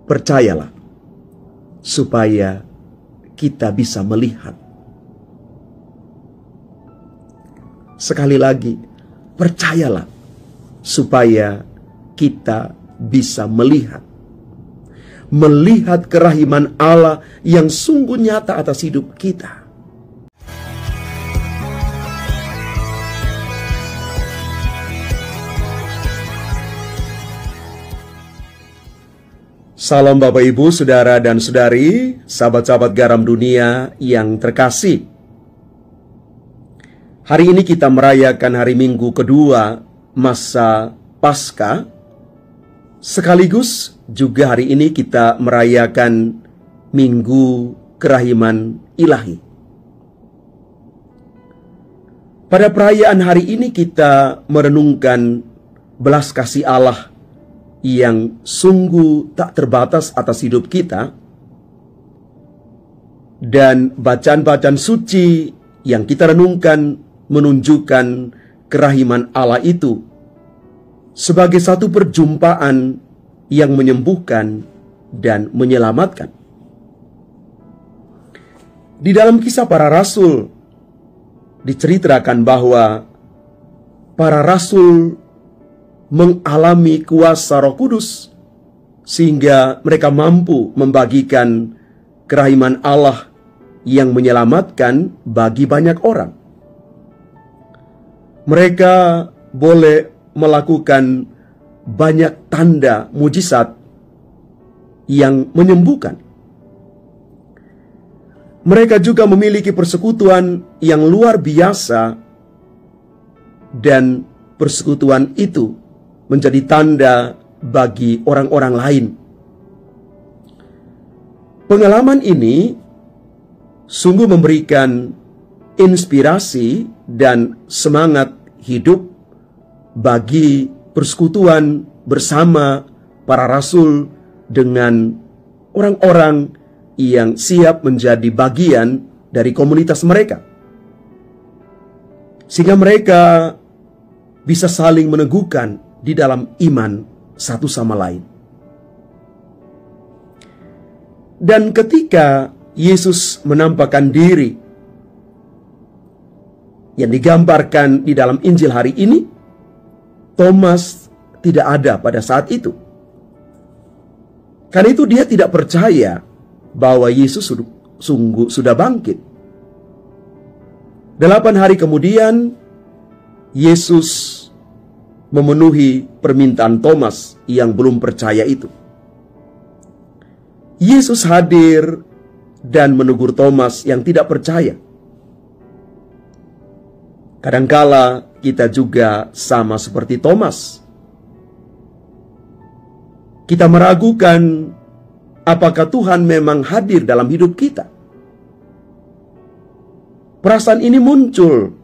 Percayalah, supaya kita bisa melihat. Sekali lagi, percayalah, supaya kita bisa melihat. Melihat kerahiman Allah yang sungguh nyata atas hidup kita. Salam Bapak Ibu, Saudara dan Saudari, sahabat-sahabat garam dunia yang terkasih. Hari ini kita merayakan hari Minggu kedua masa Paskah. Sekaligus juga hari ini kita merayakan Minggu Kerahiman Ilahi. Pada perayaan hari ini kita merenungkan belas kasih Allah yang sungguh tak terbatas atas hidup kita, dan bacaan-bacaan suci yang kita renungkan menunjukkan kerahiman Allah itu sebagai satu perjumpaan yang menyembuhkan dan menyelamatkan. Di dalam kisah para rasul diceritakan bahwa para rasul mengalami kuasa Roh Kudus sehingga mereka mampu membagikan kerahiman Allah yang menyelamatkan bagi banyak orang. Mereka boleh melakukan banyak tanda mujizat yang menyembuhkan. Mereka juga memiliki persekutuan yang luar biasa, dan persekutuan itu menjadi tanda bagi orang-orang lain. Pengalaman ini sungguh memberikan inspirasi dan semangat hidup bagi persekutuan bersama para rasul dengan orang-orang yang siap menjadi bagian dari komunitas mereka, sehingga mereka bisa saling meneguhkan di dalam iman satu sama lain. Dan ketika Yesus menampakkan diri yang digambarkan di dalam Injil hari ini, Thomas tidak ada pada saat itu. Karena itu dia tidak percaya bahwa Yesus sungguh sudah bangkit. 8 hari kemudian, Yesus memenuhi permintaan Thomas yang belum percaya itu. Yesus hadir dan menegur Thomas yang tidak percaya. Kadangkala kita juga sama seperti Thomas. Kita meragukan apakah Tuhan memang hadir dalam hidup kita. Perasaan ini muncul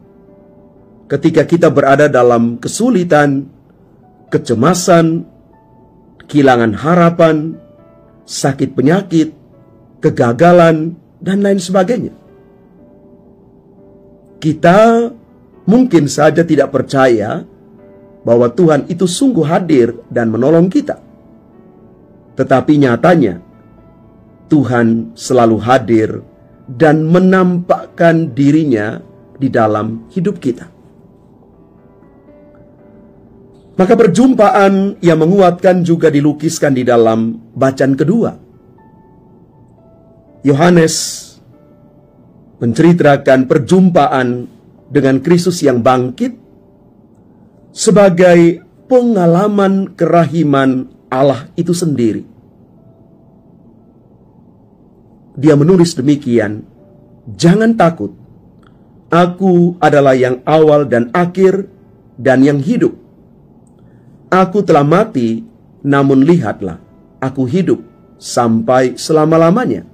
ketika kita berada dalam kesulitan, kecemasan, kehilangan harapan, sakit penyakit, kegagalan, dan lain sebagainya. Kita mungkin saja tidak percaya bahwa Tuhan itu sungguh hadir dan menolong kita. Tetapi nyatanya, Tuhan selalu hadir dan menampakkan dirinya di dalam hidup kita. Maka perjumpaan yang menguatkan juga dilukiskan di dalam bacaan kedua. Yohanes menceritakan perjumpaan dengan Kristus yang bangkit sebagai pengalaman kerahiman Allah itu sendiri. Dia menulis demikian, "Jangan takut, Aku adalah yang awal dan akhir dan yang hidup. Aku telah mati, namun lihatlah, aku hidup sampai selama-lamanya.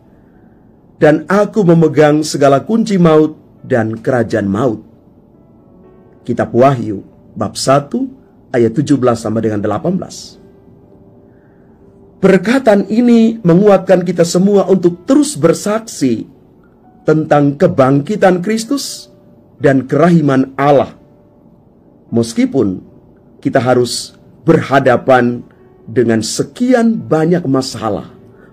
Dan aku memegang segala kunci maut dan kerajaan maut." Kitab Wahyu, bab 1, ayat 17 sampai dengan 18. Perkataan ini menguatkan kita semua untuk terus bersaksi tentang kebangkitan Kristus dan kerahiman Allah. Meskipun kita harus berhadapan dengan sekian banyak masalah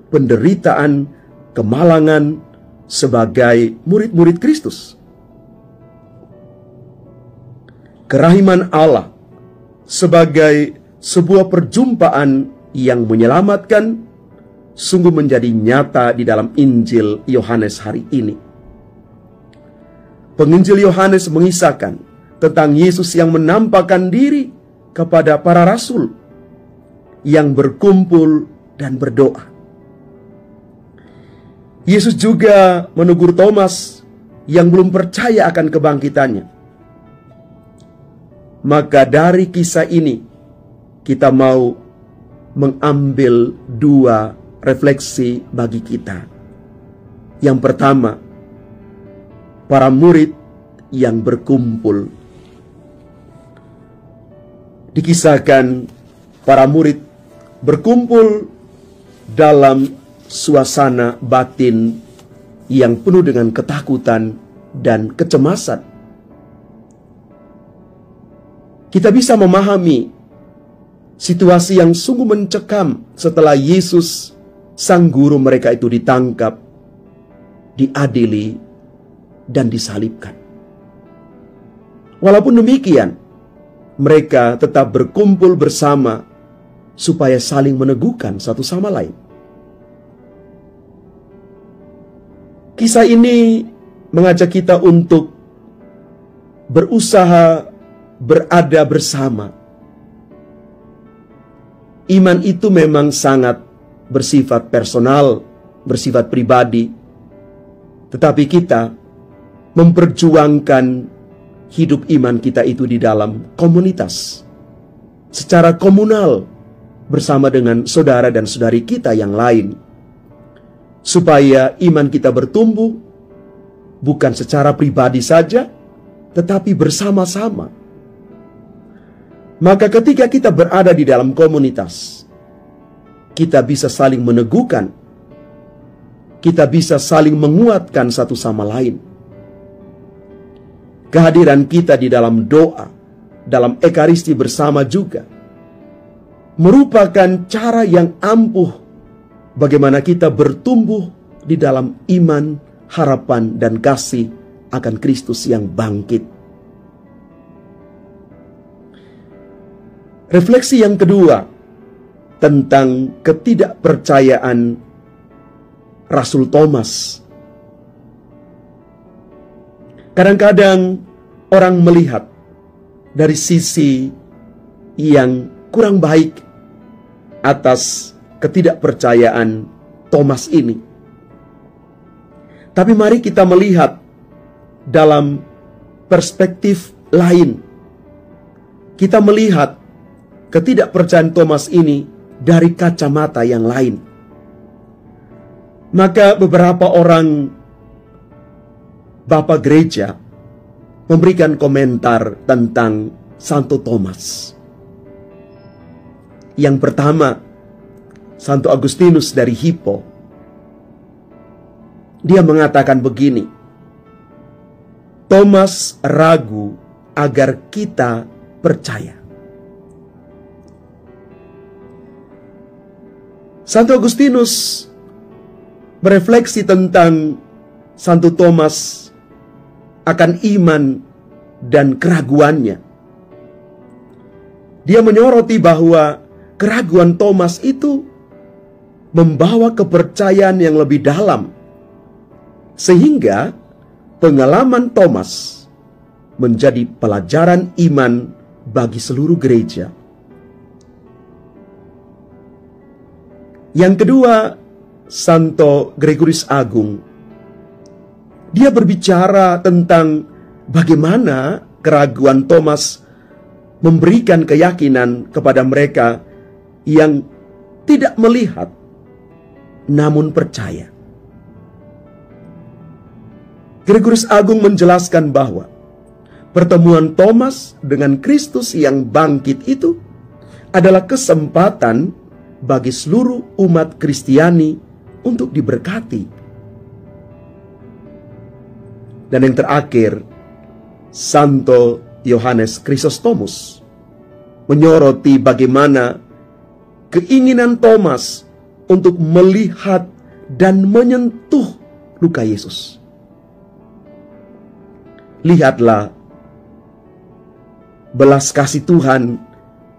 penderitaan, kemalangan sebagai murid-murid Kristus. Kerahiman Allah sebagai sebuah perjumpaan yang menyelamatkan sungguh menjadi nyata di dalam Injil Yohanes hari ini. Penginjil Yohanes mengisahkan tentang Yesus yang menampakkan diri kepada para rasul yang berkumpul dan berdoa. Yesus juga menegur Thomas yang belum percaya akan kebangkitannya. Maka dari kisah ini kita mau mengambil dua refleksi bagi kita. Yang pertama, para murid yang berkumpul. Dikisahkan para murid berkumpul dalam suasana batin yang penuh dengan ketakutan dan kecemasan. Kita bisa memahami situasi yang sungguh mencekam setelah Yesus, sang guru mereka itu, ditangkap, diadili, dan disalibkan. Walaupun demikian, mereka tetap berkumpul bersama supaya saling meneguhkan satu sama lain. Kisah ini mengajak kita untuk berusaha berada bersama. Iman itu memang sangat bersifat personal, bersifat pribadi. Tetapi kita memperjuangkan hidup iman kita itu di dalam komunitas, secara komunal, bersama dengan saudara dan saudari kita yang lain, supaya iman kita bertumbuh bukan secara pribadi saja, tetapi bersama-sama. Maka ketika kita berada di dalam komunitas, kita bisa saling meneguhkan, kita bisa saling menguatkan satu sama lain. Kehadiran kita di dalam doa, dalam ekaristi bersama juga merupakan cara yang ampuh bagaimana kita bertumbuh di dalam iman, harapan, dan kasih akan Kristus yang bangkit. Refleksi yang kedua tentang ketidakpercayaan Rasul Thomas. Kadang-kadang orang melihat dari sisi yang kurang baik atas ketidakpercayaan Thomas ini. Tapi mari kita melihat dalam perspektif lain. Kita melihat ketidakpercayaan Thomas ini dari kacamata yang lain. Maka beberapa orang Bapak Gereja memberikan komentar tentang Santo Thomas. Yang pertama, Santo Agustinus dari Hippo. Dia mengatakan begini: Thomas ragu agar kita percaya. Santo Agustinus berefleksi tentang Santo Thomas akan iman dan keraguannya. Dia menyoroti bahwa keraguan Thomas itu membawa kepercayaan yang lebih dalam, sehingga pengalaman Thomas menjadi pelajaran iman bagi seluruh gereja. Yang kedua, Santo Gregorius Agung. Dia berbicara tentang bagaimana keraguan Thomas memberikan keyakinan kepada mereka yang tidak melihat namun percaya. Gregorius Agung menjelaskan bahwa pertemuan Thomas dengan Kristus yang bangkit itu adalah kesempatan bagi seluruh umat Kristiani untuk diberkati. Dan yang terakhir, Santo Yohanes Chrysostomus menyoroti bagaimana keinginan Thomas untuk melihat dan menyentuh luka Yesus. Lihatlah belas kasih Tuhan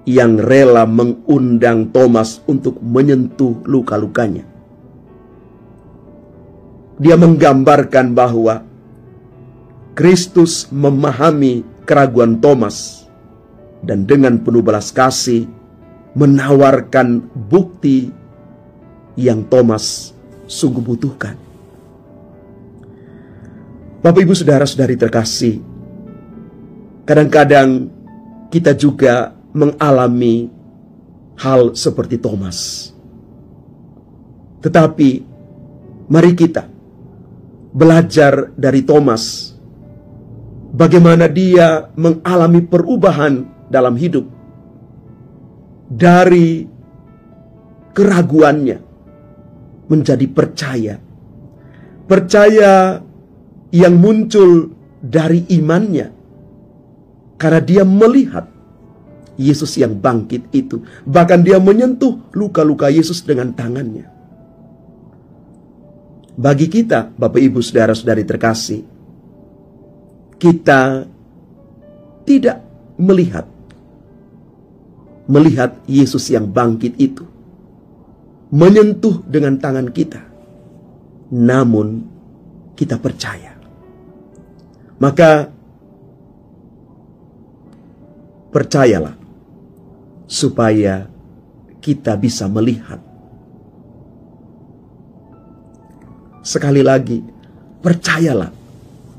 yang rela mengundang Thomas untuk menyentuh luka-lukanya. Dia menggambarkan bahwa Kristus memahami keraguan Thomas dan dengan penuh belas kasih menawarkan bukti yang Thomas sungguh butuhkan. Bapak, Ibu, saudara-saudari terkasih, kadang-kadang kita juga mengalami hal seperti Thomas. Tetapi mari kita belajar dari Thomas, bagaimana dia mengalami perubahan dalam hidup dari keraguannya menjadi percaya. Percaya yang muncul dari imannya karena dia melihat Yesus yang bangkit itu. Bahkan dia menyentuh luka-luka Yesus dengan tangannya. Bagi kita, Bapak, Ibu, saudara-saudari terkasih, kita tidak melihat Yesus yang bangkit itu menyentuh dengan tangan kita, namun kita percaya. Maka percayalah supaya kita bisa melihat. Sekali lagi, percayalah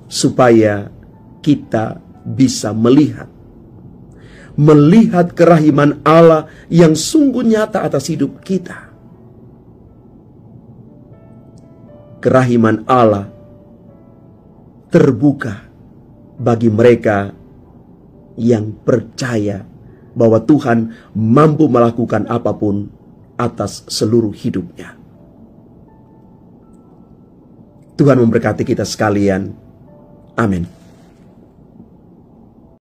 supaya kita bisa melihat. Melihat kerahiman Allah yang sungguh nyata atas hidup kita. Kerahiman Allah terbuka bagi mereka yang percaya bahwa Tuhan mampu melakukan apapun atas seluruh hidupnya. Tuhan memberkati kita sekalian. Amin.